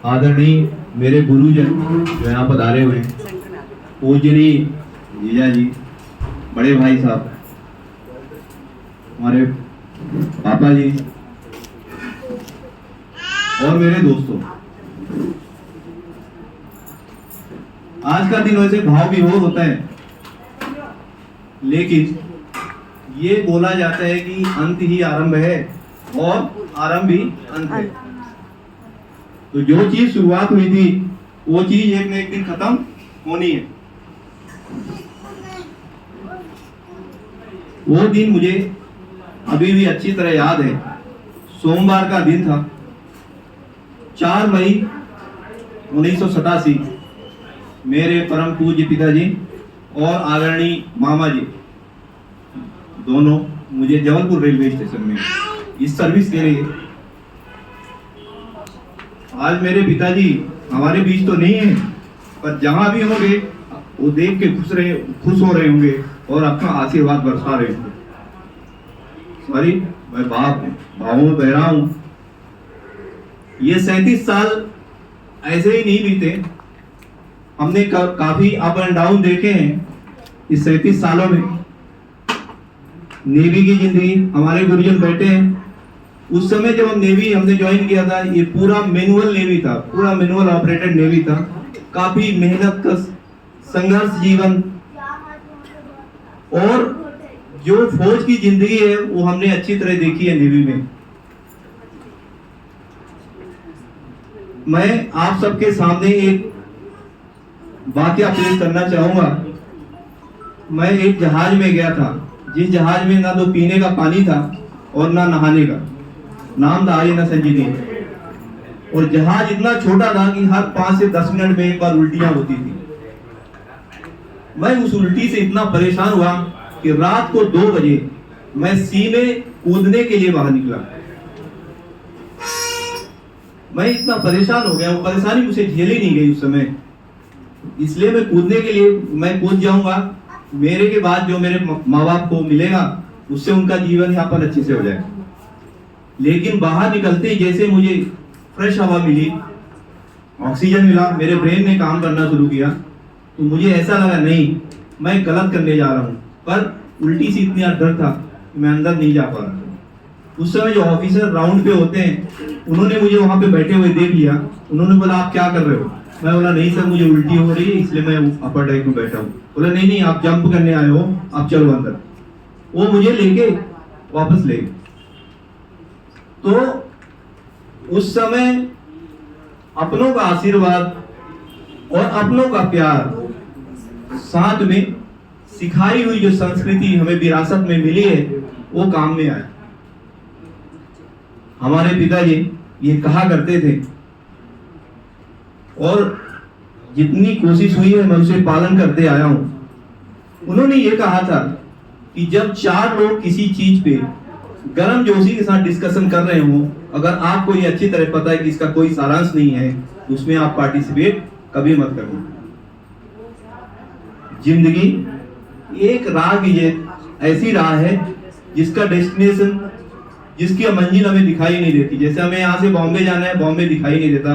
आदरणीय मेरे गुरुजन जो यहाँ पधारे हुए हैं, पूजनीय जीजा जी, बड़े भाई साहब, हमारे पापा जी और मेरे दोस्तों, आज का दिन वैसे भाव विभोर होता है, लेकिन ये बोला जाता है कि अंत ही आरंभ है और आरंभ ही अंत है। तो जो चीज शुरुआत हुई थी वो चीज एक न एक दिन खत्म होनी है। वो दिन मुझे अभी भी अच्छी तरह याद है। सोमवार का दिन था, 4 मई 1987। मेरे परम पूज्य पिताजी और आदरणीय मामा जी दोनों मुझे जबलपुर रेलवे स्टेशन में इस सर्विस के लिए। आज मेरे पिताजी हमारे बीच तो नहीं है, पर जहां भी होंगे वो देख के खुश हो रहे होंगे और अपना आशीर्वाद बरसा रहे होंगे। सॉरी, मैं भावों में बह रहा हूं। ये 37 साल ऐसे ही नहीं बीते। हमने काफी अप एंड डाउन देखे हैं इस 37 सालों में। नेवी की जिंदगी, हमारे गुरुजन बैठे हैं। उस समय जब हमने ज्वाइन किया था, ये पूरा मैनुअल नेवी था, पूरा मैनुअल ऑपरेटेड नेवी था। काफी मेहनत का संघर्ष जीवन, और जो फौज की जिंदगी है वो हमने अच्छी तरह देखी है नेवी में। मैं आप सबके सामने एक वाकया पेश करना चाहूंगा। मैं एक जहाज में गया था, जिस जहाज में ना तो पीने का पानी था और ना नहाने का। नाम था आईएनएस संजीवनी। और जहाज इतना छोटा था कि हर 5 से 10 मिनट में एक बार उल्टियां होती थी। मैं उस उल्टी से इतना परेशान हुआ कि रात को 2 बजे मैं सी में कूदने के लिए बाहर निकला। मैं इतना परेशान हो गया, वो परेशानी मुझे झेली नहीं गई उस समय। इसलिए मैं कूदने के लिए मैं कूद जाऊंगा, मेरे के बाद जो मेरे माँ बाप को मिलेगा उससे उनका जीवन यापन अच्छे से हो जाएगा। लेकिन बाहर निकलते ही जैसे मुझे फ्रेश हवा मिली, ऑक्सीजन मिला, मेरे ब्रेन ने काम करना शुरू किया, तो मुझे ऐसा लगा नहीं, मैं गलत करने जा रहा हूँ। पर उल्टी सी इतना डर था कि मैं अंदर नहीं जा पा रहा। उस समय जो ऑफिसर राउंड पे होते हैं, उन्होंने मुझे वहां पे बैठे हुए देख लिया। उन्होंने बोला, आप क्या कर रहे हो? मैं बोला, नहीं सर, मुझे उल्टी हो रही है, इसलिए मैं अपर डेक में बैठा हूँ। बोला, नहीं, आप जंप करने आए हो, आप चलो अंदर। वो मुझे लेके वापस ले गए। तो उस समय अपनों का आशीर्वाद और अपनों का प्यार, साथ में सिखाई हुई जो संस्कृति हमें विरासत में मिली है, वो काम में आया। हमारे पिताजी ये कहा करते थे, और जितनी कोशिश हुई है मैं उसे पालन करते आया हूं। उन्होंने ये कहा था कि जब 4 लोग किसी चीज पे गर्म जोशी के साथ डिस्कशन कर रहे हो, अगर आपको ये अच्छी तरह पता है कि इसका कोई सारांश नहीं है, तो उसमें आप पार्टिसिपेट कभी मत करना। जिंदगी एक राह की ऐसी राह है जिसका डेस्टिनेशन, जिसकी मंजिल हमें दिखाई नहीं देती। जैसे हमें यहाँ से बॉम्बे जाना है, बॉम्बे दिखाई नहीं देता,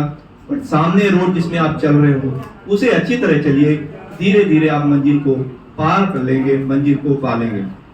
बट सामने रोड जिसमें आप चल रहे हो उसे अच्छी तरह चलिए, धीरे धीरे आप मंजिल को पार कर लेंगे, मंजिल को पा लेंगे।